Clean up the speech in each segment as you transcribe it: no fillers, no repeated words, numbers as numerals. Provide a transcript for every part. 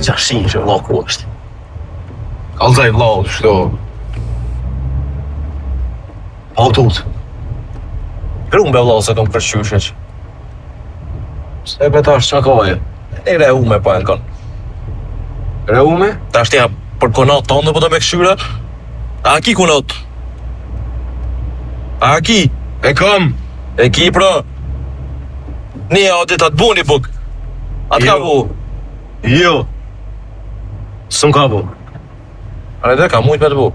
Gjashin që vla ku është. Kalzaj vla, shto. Autut. Grumbe vla se kom kërqysheq. Se pe tash qa kaje. E reume pa e në kanë. Reume? Ta shtja për konat tonë dhe po të me këshyra. A ki konat? A ki? E kam. E ki pra. Nije a dit atë buni buk. Atë ka bu. Jo. Sëm ka bu. A dhe ka mujt me të bu.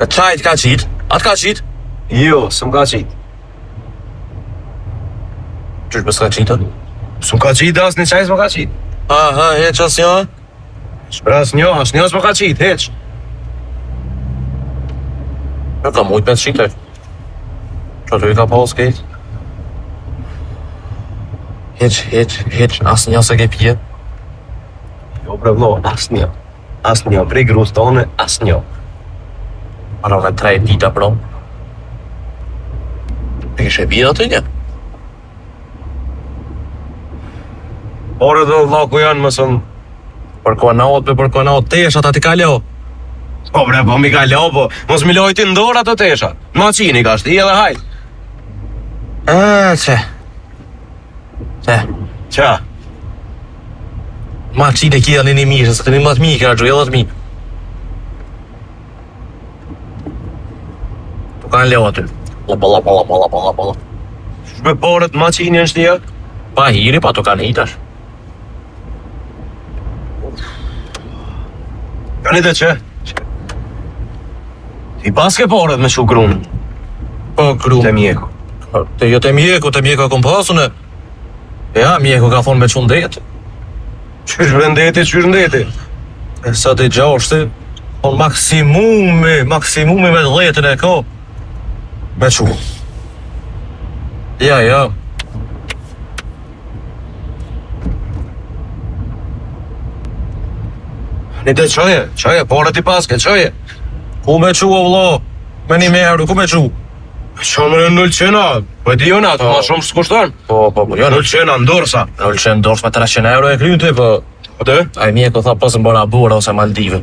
E qajt ka qit. Atë ka qit? Jo, sëm ka qit. Qysh për s'ka qitë? Sëm ka qit, asë një qaj s'ma ka qit. Aha, heq asë një? Shpër asë një s'ma ka qit, heq. E ka mujt me të qitë. Qa të i ka pas kejt? Heq, asë një se ke pje. Jo bre vlo, asë një. Asë një, prej grus tone, asë një. Ara me 3 dita bro. E ishe pje atë një? Ore dhe vla ku janë mësën. Për konat tesha ta ti ka leo. Po bre, po mi ka leo, po mos mi lojti ndora të tesha. Ma qini ka shti edhe hajt. Qa? Ma qini kia një një mishë, se të një matë mi ka gjuj edhe të mi. Tu kanë leo aty. Lapa. Shbe porët ma qini në shtia? Pa hiri, pa tu kanë hitash. Kanë dhe që? Ti pas ke porët me shu grunë? Po, grunë. Të mjeku. Të mjeku kom pasune. Ja, mjeku ka thonë me që ndeti. Qysh ndeti? E sa të gjashti, on maksimumi me 10 e ka. Me që. Ja. Një dhe qoje, porët i paske, qoje. Ku me qu, o vlo? Me një merdu, ku me qu? Qa me në null qena, po e di jo natë, ma shumë s'kushton. Po, jo null qena, ndorsa. Null qena, ndorsa me 300 euro e kryu ti, po. Po të? A i mjeku tha pësë Bora Bora ose Maldive.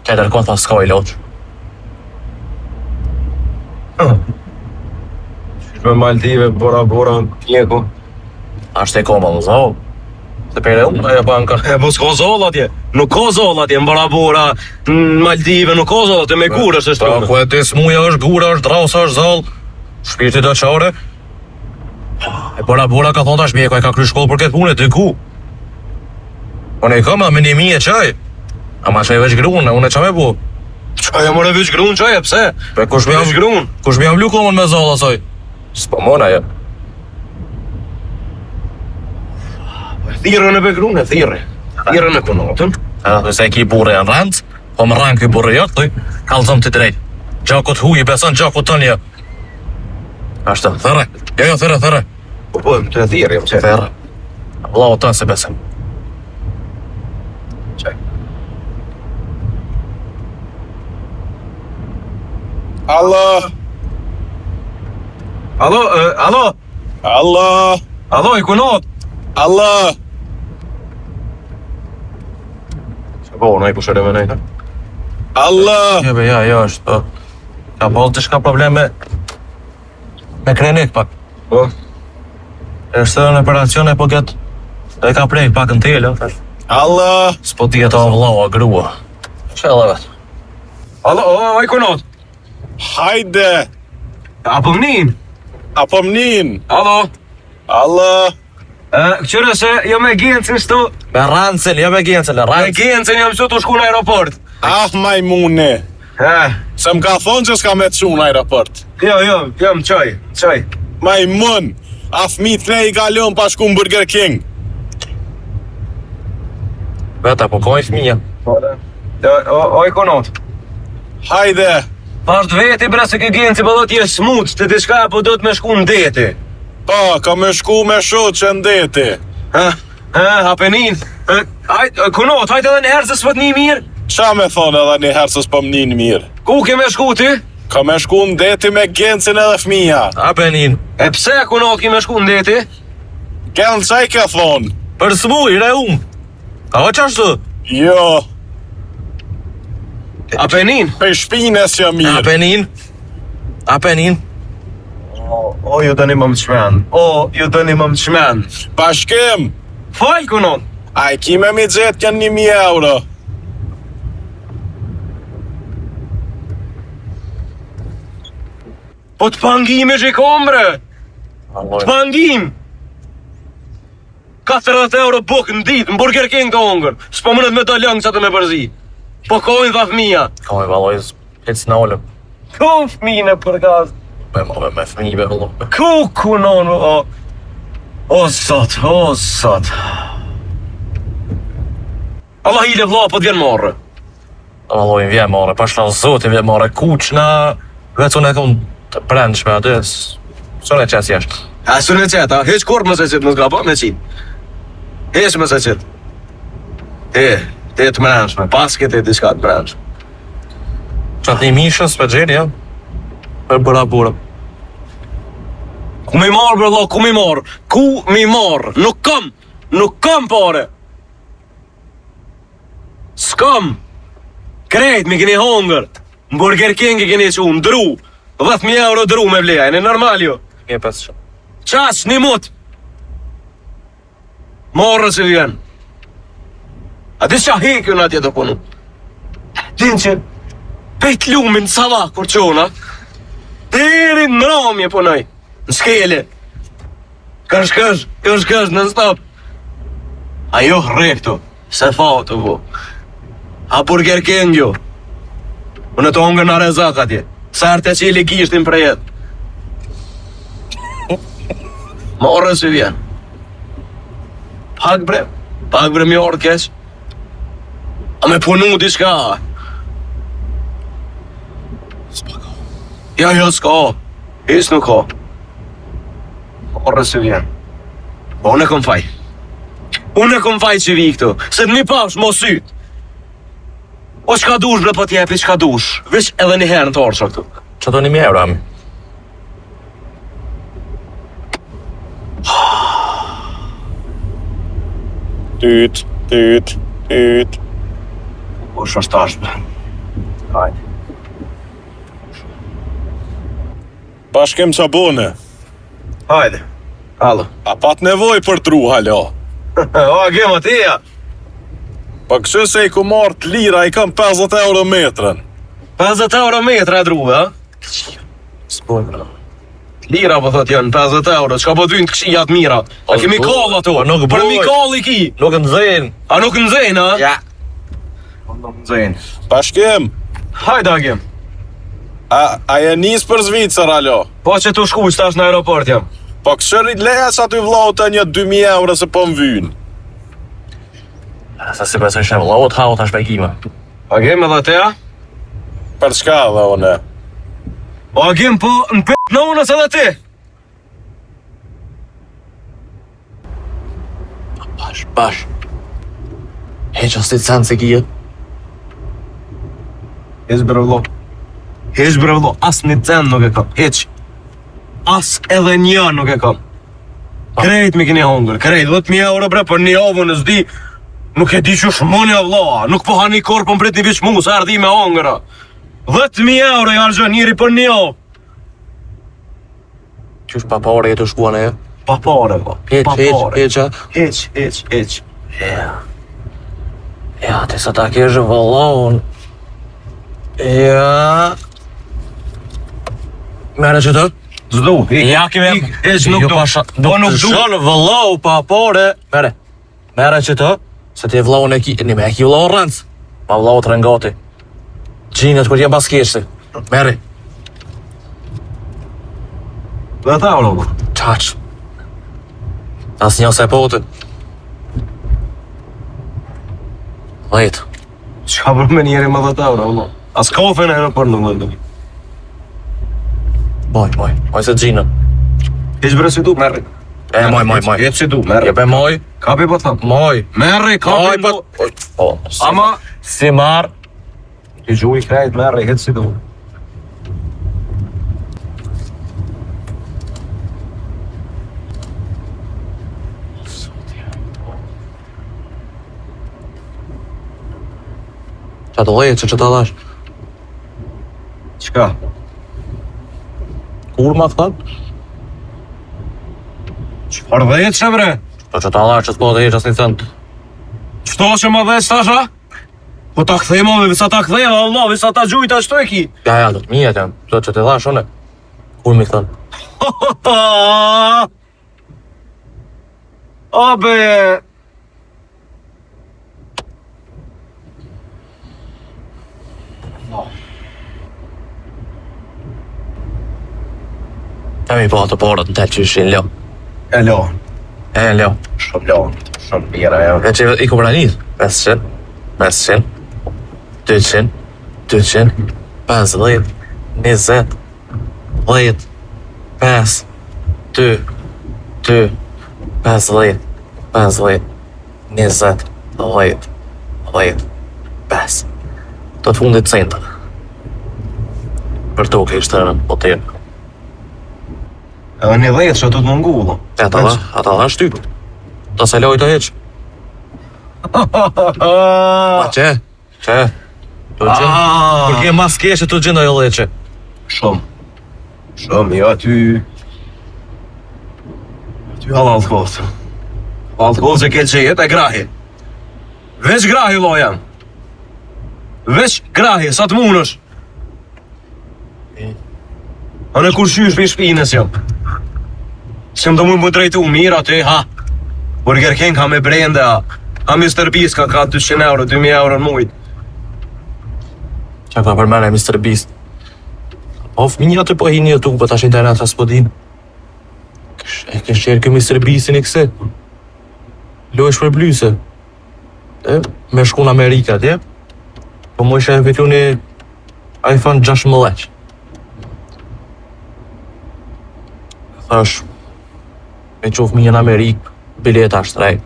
Ketër kon tha s'ka i loq. Qysh me Maldive, Bora mjeku? Ashtë e koma në zohë. Se pere unë, aja banka. E po s'ka zoll atje. Nuk ka zoll atje, në Bora Bora, në Maldive, nuk ka zoll atje, me gurë është shtronë. Ku e ti smuja është, gura është, drausa është zoll. Shpirti të qare. E Bora Bora ka thonë tash mjeko, e ka kry shkollë për këtë punë, ty ku? Unë e kam me 1000 qaj. Ama që e veç grunë, unë e qa me bu? Qaj e mërë veç grunë, qaj e pse? Pe kush me jam lu komën me zoll asoj? S'po mona ja. Thirën e begrunë, thirën e konatën. Se ki burë janë rëndë, po më rënë ki burë jatë, kalëzëm të drejtë. Gjakot huji, beson gjakot të një. Ashtë, thërë. Jo, thërë. Po, të thirë, jam që. Thërë. Vlau të se besem. Qaj. Alo, i konat. Po, në i pushere me nejta. Ja, është. Ka bolë të shka probleme me krenik pak. Po? Eshte në operacion e po këtë e ka prejk pak në tele. S'po ti e ta vlau a grua. Që edhe vetë? I konot. Hajde. Apo mnin. Qëre se jo me Gencin shtu. Me Rancin, jo me Gencin. Me Gencin jam që të shku në aeroport. Majmune. Se m'ka thonë që s'ka me të shu në aeroport. Jo, jam qaj. Majmun. Fmit 3 i kalon pa shku në Burger King. Veta, po ka i fmija. I konot. Hajde. Pasht veti bre se ke Genci po do t'je smut, të diçka po do t'me shku në deti. Po, ka me shku me shot që ndeti. Hapenin. Konot, hajtë edhe një herë se s'pët një mirë. Qa me thonë edhe një herë se s'pëm një mirë? Ku ke me shku ti? Ka me shku në deti me Gencin edhe fmija. Hapenin. E pse Konot ki me shku në deti? Genc, qa i ke thonë? Për smuj, re A qashtu? Jo, Apenin? pe shpines që mirë. Apenin? O, ju dëni më më qmen. Ju dëni më më qmen. Bashkim, Falë kunon. a i kime mi gjetë kënë 1.000 euro. Po të pangime që i kombre. Të pangim. 40 euro buk në ditë, në Burger King ka hongër. S'po mënet me të lëngë që të me përzi. Po kojnë dha fëmija. Kojnë valojës, hec në olëm. Ku fëmijën e përgaz? Me fëmijëve vëllu. Ku kunon, o sot. Allah i le vla, po t'vjen marrë. Valojën vje more, pa shla zotin vje more, kuqna, vetë unë e kom të brendshme aty, së në qes jeshtë. A së në qeta, heq kur më se qitë, më s'ka po me qitë. Heq më se qitë. Te të mrenshme, pas këtë e diska të mrenshme. Qatë një mishës për gjeni, ja? Për bëra burë. Ku mi marrë, bërë, ku mi marrë? Ku mi marrë? Nuk kam pare. S'kam. Krejt mi keni hongër. Në Burger King i keni qunë, dru. 10.000 euro dru me vleja, e në normal jo. Një 500. Qas, një mut. Marrë se vjen. A di qa hekju në atje të punu? Din që pejt lumin sava kur qona. Deri në ramje punoj. Në skele. Kësh në stop. Ajo rektu. Se fatu po. A Burger King jo. Unë të hongër në rezak atje. Sarte që i ligishtin për jetë. Marrë se vjen. Pak bre mi orë kesh. A me punu di shka. Ja, s'ka. Is nuk ka. Marrë se vjen. Po unë e kom faj. Unë e kom faj që vi këtu. Se një pash mo syt. O qka dush bre po t'jepi qka dush. Vesh edhe një herë në të orësha këtu. Që do 1.000 euro, ami? Tyt. Po shashtash bre. Hajde. Bashkim qa bone. Hajde. Alo. A pat nevoj për dru halo. O, gema tija. Pa kështu se i ku marrë të lira, i kam 50 euro metrën. 50 euro metra e druve, ha? S'bojnë, bro. Lira po thot janë 50 euro, qka po dynë të këshijat mira. A kemi kall ato, nuk për boj. mi kall i ki. Nuk në zëjnë. A nuk në zëjnë, ha? Ja. Nuk në zëjnë. Bashkim, Hajde, Agim. a je nis për Zvicër halo. Po që tu shku qëtash në aeroport jam. Po këshërit leja që aty vlau të një 2.000 euro se po më vynë. Sa si besoj shemë, laot hao tash begime. Agim edhe teja? Për çka dhe une? O Agim po në p*** në unës edhe ti. Bash. Heq as ti të sanë se kje. Hez brevlo. As një cent nuk e kam. Heq. As edhe një nuk e kam. Krejt mi keni hongër. Krejt 10.000 euro bre për një ovë në zdi. Nuk e di që shmonja vla. Nuk po ha një korë për mbrit një vich mu. Sa ardi me hongëra. 10.000 euro i argjën njëri për një ovë. Qysh pa pare jetu shkuan e? Pa pare vla. Heq. Ja, ti sa ta keshë vëllon. Ja. Mere që të? Zdu, Ja kime... Heq nuk du. Po nuk du. Shonë vëllau pa pare. Mere që të? Se ti vëllau në ki... Një me ki vëllau rëndës. Pa vëllau të rëngati. Gjinët kër jem pas keshti. Mere. Dhe ta vëllau. Qaq. As një se potë. Lejtë. Qa për me njeri më dhe ta vëllau. As kafe në aeroport nuk dhe du. Moj se gjinën. Heq bre si du, merri. Moj. Heq si du, merri. Jebe moj. Kapi po thëm. Moj. Merri, kapi po. Ama, Si marë. i gjuj krejt, merri, heq si du. Qa të leqe që të dhash? Qka? Kur ma thënë? Qfar dhejt që bre? Po që të dhash që s'po dhe eqës një thënë. Qëto që më dhejt stasha? Po ta kthejma me visa ta kthejma, Allah, visa ta gjujta shto e ki. Ja, do të mijet jam, që të dhash one. Kur mi thënë? O be... E mi po atë porët në të qyshin, lo. E lo. Lo. Shumë lo. Shumë mira e. E që i ku pranit? 500, 500, 200, 200, 50, 20, 10, 5, 2, 2, 50, 50, 20, 10, 10, 5. Do të fundit centa. Për to ke ishte në potirë. Edhe një dhejt që të të mungu, Ata dha shtyp. Ta se lojt të heq. Pa që? Të gjë? Kur ke mas keshe të gjenda jo leqe. Shumë. Shumë, jo aty... Aty halal të kohë. Halal të kohë që ke qejet e grahi. Veç grahi lo jam. Veç grahi, sa të munësh. A në kur shysh për shpinës jam. Se më do mund më drejtu mirë aty, ha. Burger King ka me brende, ha. Ha Mr. Beast ka 200 euro, 2000 euro në mujt. Qa ka për mene Mr. Beast? O fëminja të po hinë YouTube, për tash internet as po din. E ke shqerë kë Mr. Beastin i këse. Lojsh për blyse. Me shku në Amerika, tje. Po mu ishe e fitu një iPhone 16. Thash, me qof mi në Amerikë, bileta shtrejt.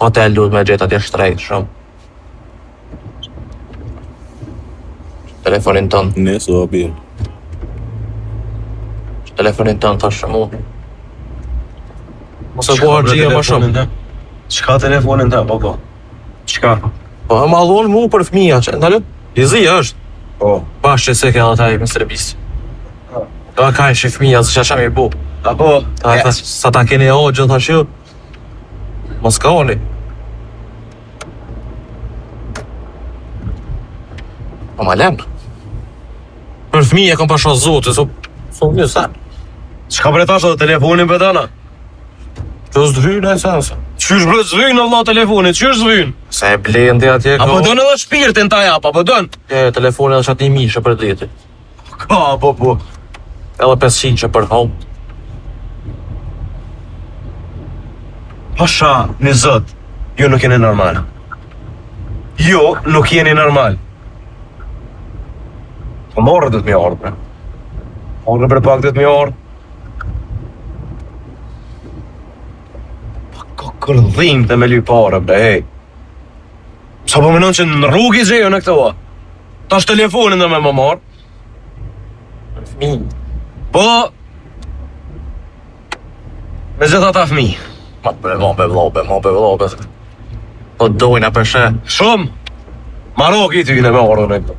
Hotel duhet me gjithat e shtrejt, shumë. Telefonin tënë. Nësë o bjerë. Telefonin tënë, thash shumë. Mos e po hargjia më shumë. Qka telefonin të, po? Qka? Po, e malon mu për fëmija, që, ndalë? Lizi është. Po. Bash që se ke dhe taj Mr. Beast. Do a ka ishi fëmija, zë që qam i bu. Apo? Sa ta keni o gjë, thash ju. Mos ka oni. Po ma lem. Për fëmija kom pasha zotë, so një sen. Qka bre tash dhe telefonin për tëna? Që s'dhynë e sense. Qysh bre zvynë në vla telefonit, qysh zvynë? Se e blendi atje ka... Apo dënë edhe shpirtin ta jap, apo dënë? E, telefonin edhe qatë një mishë për djeti. Ka, po. Edhe 500 që për home. Pasha, një zët, ju nuk jeni normal. Jo, nuk jeni normal. Po morë dhëtë mi orë, bre. Morë bre pak dhëtë mi orë. Ka kërdhim të me ly pare, bre, hej. Sa po menon që në rrugë i gjejo në këtë oa. Ta është telefonin dhe me më marë. Fmi. Po... Me gjitha ta fmi. Ma be vlobe. Po dojnë a përshe. Shumë. Maroki ty në me orën e këto.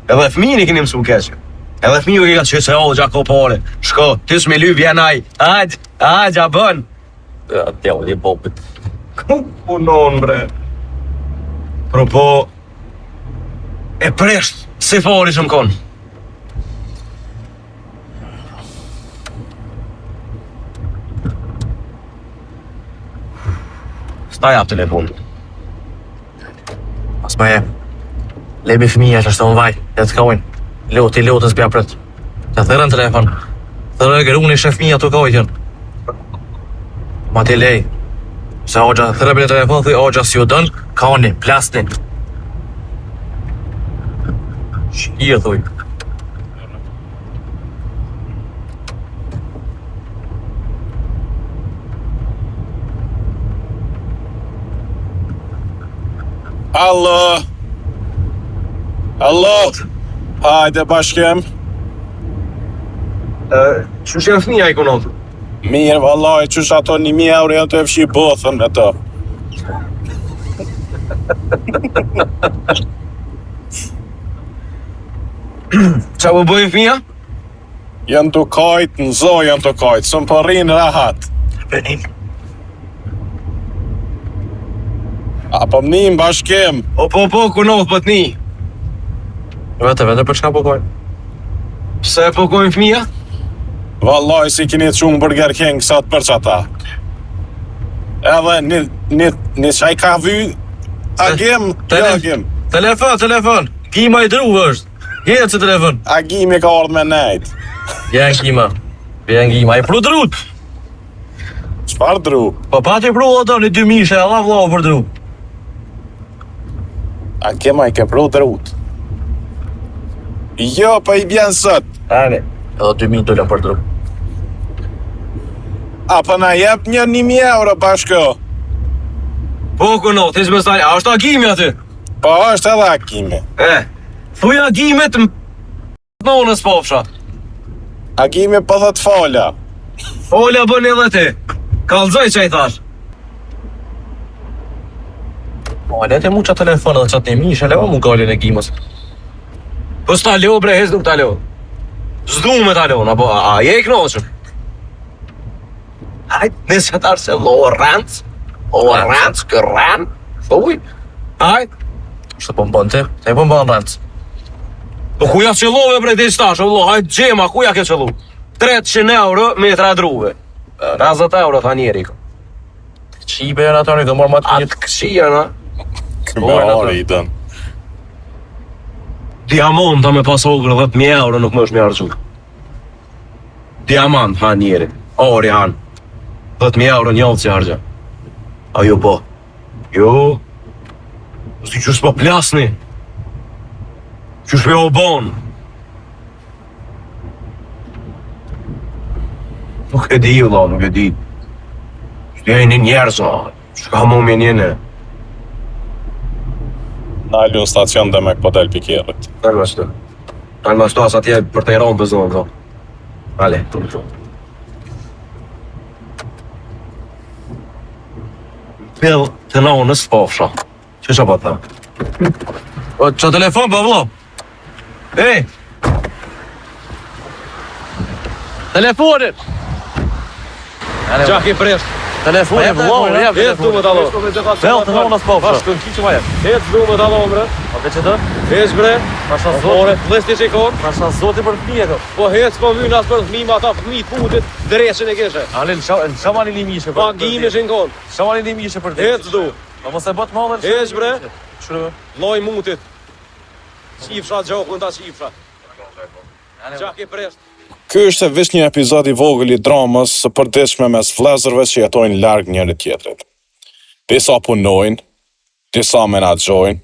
Edhe fëmijin i keni mësu keqe. Edhe fëmiju i ka që se o gjako pare. Shko, ty s'me ly vjenaj. Aq, a bën. Atja u li bobit. Ku punon, bre? Po... E presht, se fari që më konë. Sta jap telefonin. Pas ma jem. Lebi fëmija që është të më vaj, dhe të kojnë. Lotës bja prët. Të thërën telefon. Thërë e gëruni shë fëmija të kojnë. Ma t'i lej. Se ogja, thërë bile telefon, thë ogja si u dënë, koni, plastin. Shqia thuj. Allo. Hajde bashkem. Që që e fëmija i konotë? Mirë, vallaj, qësh ato 1000 euro janë të fshi bothën e to. Qa po bëjmë fëmija? Janë të kajt, në zo janë të kajt, së më përrin rahat. Benim. Apo më njëm bashkem. Po, kunoth për t'ni. Vete, për çka po kojnë? Pse po kojmë fëmija? Vallaj, si keni të qumë Burger King sot për qata. Edhe një qaj ka vy, agim, agim. Telefon. Gima i druve është. Jetë se telefon. Agimi ka ardhë me nejt. Vjen Gima. I pru drut. Qfar dru? Po pati pru ato një 2 mishe, Allah vlau për dru. Agima i ke pru drut. Jo, pa i bjen sot. Edhe 2000 për dru. Apo na jep një 1000 euro bashko. Po, kunoth, ishë më staj, a është agimi aty? Po, është edhe agimi. Thuj agimit më nonës pofsha. Agimi po thot fola. Fola bën edhe ti. Kallzoj që i thash. Po, lete mu qa telefon edhe qatë një mishe, leo mu gallin e Gimës. Po s'ta leo bre, hez nuk ta leo. S'du me ta leo, apo a je i knoqëm? Hajt, nësë qatar se lo rëndës. Kërën. Thuj. Hajt. Shtë po mbën ti? Se po mbën rëndës. Po kuja qëllove bre ti stash, Allah, hajt gjema, kuja ke qëllu? 300 euro metra druve. 50 euro tha njeri. Qibe janë ato një këmër ma të një. Atë këshia na. Këmërari i dënë. Diamanta me pas ogrë 10.000 euro nuk më është me arqu. Diamant han njeri. Ori han. 10.000 euro njallë që argja. A jo po. Jo. Sti që s'po plasni. Që s'pe o bon. Nuk e di, vla, nuk e di. Që e një njerëz, që ka mu me njene. Na lu në stacion dhe me këpëdel pikirët. Talë ma shtu as atje për të i ronë për zonë, do. Ale. Pjell të nonës pofsha. Që shë po të thamë? O, që telefon për vlo? Ej! Telefonit! Gjak i presht. Telefonit, vlo, jep Hez du me talo. Vel të nonës pofsha. Bashkën ki që ma jep. Hez du me talo, bre. A dhe që të? Hez bre. Pasha Ore, zoti. lesti që i konë. Pasha zoti për fëmije të. Po hez po vynë as për thmima ata fëmi putit dreshin e kishe. Alin, shamani një mishe për Pa gimi që në konë. Shamani një mishe për të. Hez du. Po mos e bët madhe. Hez, bre. Shru. Loj mutit. Qifsha gjokun ta qifsha. Gjak i presht. Ky është veç një epizod i vogël i dramës së përditshme mes vëllezërve që jetojnë larg njëri tjetrit. Disa punojnë, disa menaxhojnë,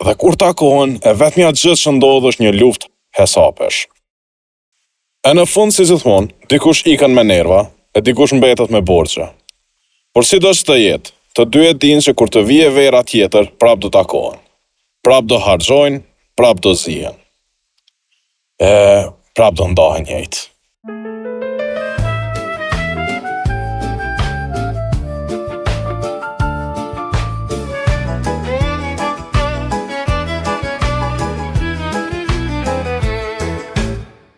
dhe kur takohen, e vetmja gjë që ndodh është një luftë hesapesh. E në fund, si thonë, dikush ikën me nerva, e dikush mbetet me borxhe. Por sido që të jetë, të dy e dinë që kur të vije vera tjetër, prap do takohen. Prap do harxojnë, prap do zihen. Prap do ndahen njëjtë.